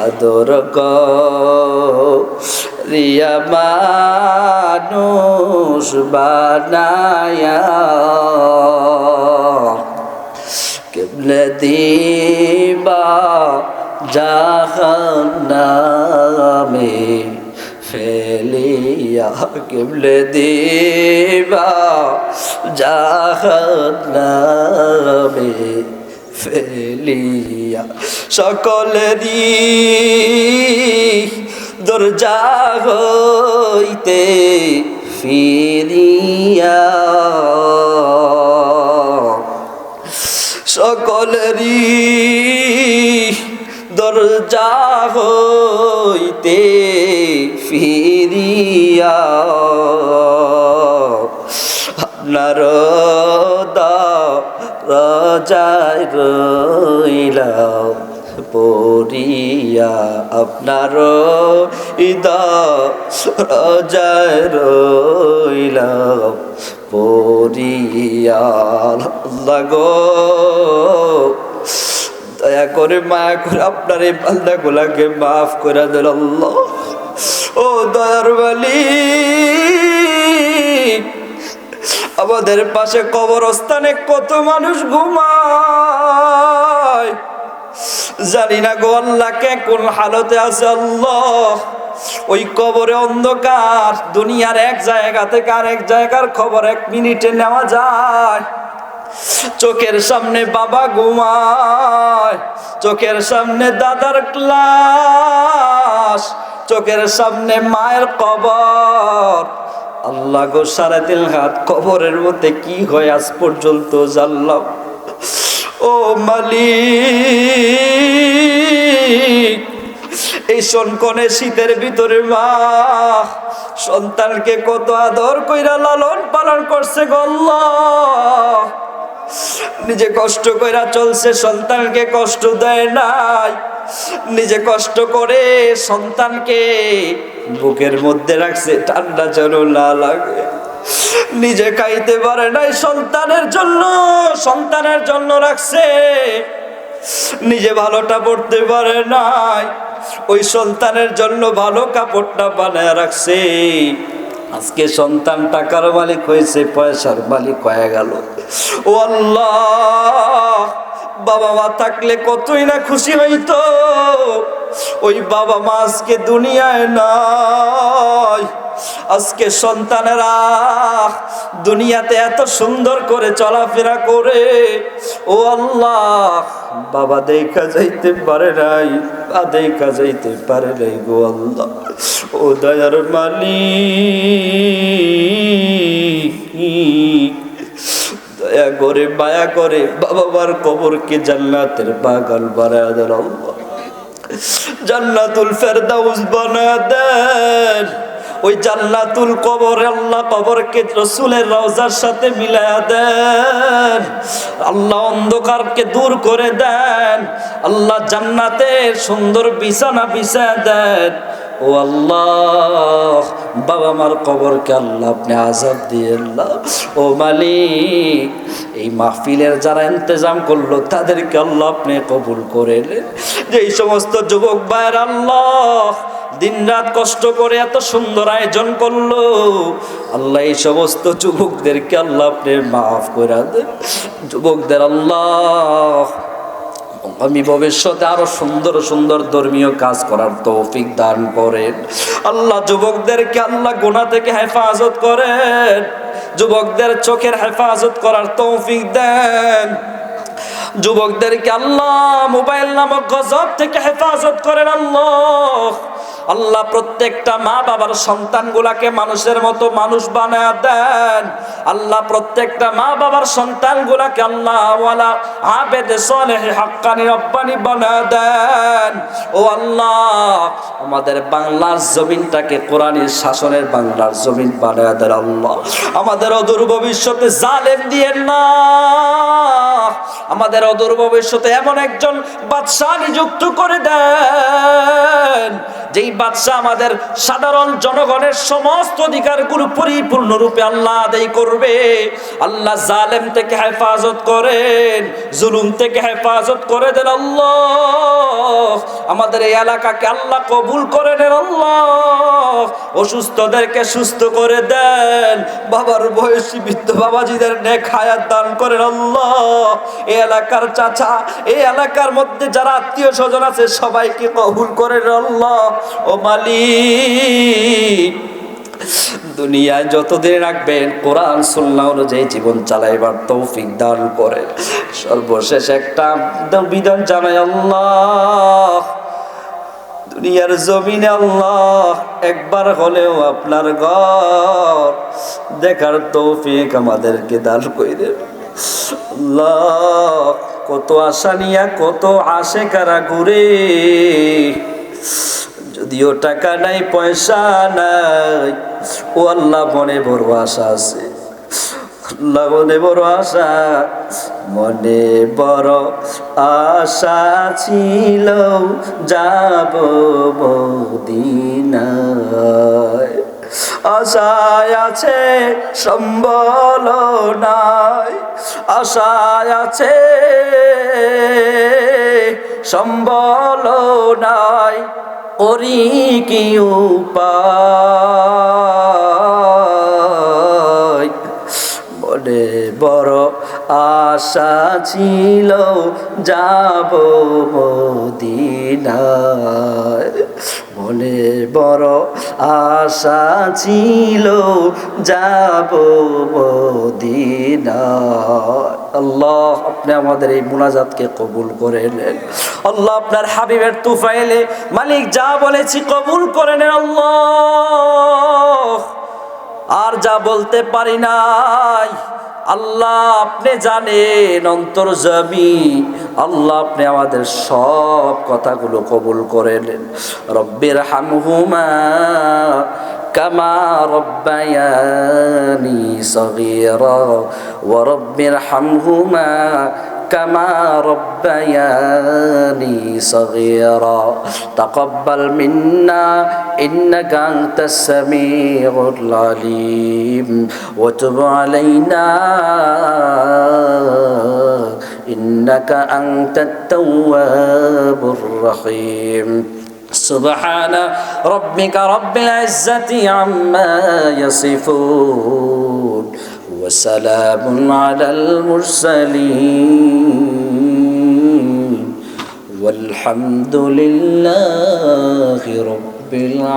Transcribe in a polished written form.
আদর করিয়া মানুষ বানায়া কেমনে দিবা জাহান্নামে ফেলিয়া, কেমনে দিবা জাহান্নামে ফেলিয়া। সকলেরই দরজা হইতে ফিরিয়া, সকলেরই দরজা হইতে ফিরিয়া আপনার দরজায় রইলাম পড়িয়া, আপনার দরজায় রইলাম পড়িয়া। আল্লাহ গো দয়া করে মায়া করে আপনার এই বান্দা গুলাকে মাফ করে দেন আল্লাহ। ও দয়ার মালিক, আমাদের পাশে কবরস্থানে কত মানুষ ঘুমায়, জানি না গো আল্লাহ কে কোন হালতে আছে আল্লাহ। ওই কবরে অন্ধকার, দুনিয়ার এক জায়গা থেকে আরেক জায়গার খবর 1 মিনিটে নেওয়া যায়। চোখের সামনে বাবা ঘুমায়, চোখের সামনে দাদার ক্লাস, চোখের সামনে মায়ের কবর। আল্লাহ গো 3.5 হাত কবরের মধ্যে কি হয় আজ পর্যন্ত জানলাম। ও মালিক, এই সনকনে শীতের ভিতরে মা সন্তানকে কত আদর কইরা লালন পালন করছে গো আল্লাহ। নিজে কষ্ট কইরা চলছে, সন্তানকে কষ্ট দেয় নাই। নিজে কষ্ট করে সন্তানকে বুকের মধ্যে রাখছে ঠান্ডা যেন না লাগে। নিজে খাইতে পারে নাই, সন্তানের জন্য রাখছে। নিজে ভালোটা পড়তে পারে নাই, ওই সন্তানের জন্য ভালো কাপড়টা বানায় রাখছে। আজকে সন্তান টাকার মালিক হয়েছে, পয়সার মালিক হয়ে গেল। ও আল্লাহ, বাবা মা থাকলে কতই না খুশি হইতো। ওই বাবা মা আজকে দুনিয়ায় নাই। আজকে সন্তানেরা দুনিয়াতে এত সুন্দর করে চলাফেরা করে, ও আল্লাহ বাবা দেখা যাইতে পারে নাই, দেখা যাইতে পারে নাই গো আল্লাহ। ও দয়ার মালিক, দয়া করে মায়া করে বাবা মার কবরকে জান্নাতের বাগান বানায় দেন আল্লাহ, জান্নাতুল ফেরদাউস বানায় দেন। ওই জান্নাতুল কবর আল্লাহ কবরকে রাসূলের রওজার সাথে মিলায়া দেন। আল্লাহ অন্ধকারকে দূর করে দেন। আল্লাহ জান্নাতের সুন্দর বিছানা বিছায়া দেন। ও আল্লাহ, বাবা মার কবরকে আল্লাহ আপনি আযাব দিয়েন না। ও মালিক, এই মাহফিলের যারা ইন্তজাম করলো তাদেরকে আল্লাহ আপনি কবুল করে নেন। যেই সমস্ত যুবক ভাইয়ের আল্লাহ দিন রাত কষ্ট করে এত সুন্দর আয়োজন করলো, আল্লাহ এই সমস্ত যুবকদেরকে আল্লাহ আপনি মাফ করে দেন। যুবকদের আল্লাহ আমি ভবিষ্যতে আরো সুন্দর সুন্দর ধর্মীয় কাজ করার তৌফিক দান করেন। আল্লাহ যুবকদেরকে আল্লাহ গুনাহ থেকে হেফাজত করেন, যুবকদের চোখের হেফাজত করার তৌফিক দেন। যুবকদেরকে আল্লাহ মোবাইল নামক গজব থেকে হেফাজত করেন আল্লাহ। আল্লাহ প্রত্যেকটা মা বাবার সন্তানগুলাকে মানুষের মতো মানুষ বানায়া দেন। আল্লাহ প্রত্যেকটা মা বাবার সন্তানগুলাকে আল্লাহ ওয়ালা আবেদ সালেহ হাক্কানি রব্বানি বানায়া দেন। ও আল্লাহ, আমাদের বাংলার জমিনটাকে কোরআনের শাসনের বাংলার জমিন বানায়া দেন আল্লাহ। আমাদের অদূর ভবিষ্যতে জালেম দিয়েন না, আমাদের অদূর ভবিষ্যতে এমন একজন বাদশা নিযুক্ত করে দেন যেই বাদশাহ আমাদের সাধারণ জনগণের সমস্ত অধিকারগুলো পরিপূর্ণরূপে আল্লাহ আদায় করবে। আল্লাহ জালেম থেকে হেফাজত করেন, জুলুম থেকে হেফাজত করে দেন আল্লাহ। আমাদের এই এলাকাকে আল্লাহ কবুল করে নেন আল্লাহ। অসুস্থদেরকে সুস্থ করে দেন, বাবার বয়সী বৃদ্ধ বাবাজিদের নেক হায়াত দান করেন আল্লাহ। এই এলাকার চাচা, এই এলাকার মধ্যে যারা আত্মীয় স্বজন আছে সবাইকে কবুল করেন আল্লাহ। ও মালিক, দুনিয়ায় যতদিন রাখবেন কোরআন সুন্নাহ অনুযায়ী জীবন চালাইবার তৌফিক দান করেন। সর্বশেষ একটা বিধান জানাই আল্লাহ, দুনিয়ার জমিনে আল্লাহ একবার হলেও আপনার ঘর দেখার তৌফিক আমাদেরকে দান করে দেন আল্লাহ। কত আশা নিয়া কত আশেকারা ঘুরে, যদিও টাকা নাই পয়সা নাই, ও আল্লাহ মনে বড় আশা আছে আল্লাহ, মনে বড় আশা, মনে বড় আশা ছিল যাব মদিনায়। আশায় আছে সম্বল নাই, আশায় আছে সম্বল নাই, করি কি উপায়। মনে বড় আশা ছিল যাব মদিনায়, মনে বড় আশা ছিল যাব মদিনায়। আল্লাহ আপনি আমাদের এই মুনাজাতকে কবুল করে নেন আল্লাহ। আপনার হাবিবের তুফাইলে মালিক যা বলেছি কবুল করে নেন আল্লাহ। আর যা বলতে পারি নাই আল্লাহ আপনি জানেন অন্তর্যামী আল্লাহ, আপনি আমাদের সব কথাগুলো কবুল করে নেন। রব্বির হামহুমা কামা রব্বায়ানি সগীরা ওয়া রব্বির হামহুমা كما ربياني صغيرا تقبل منا إنك أنت السميع العليم وتب علينا إنك أنت التواب الرحيم سبحان ربك رب العزة عما يصفون وسلام على المرسلين والحمد لله رب العالمين.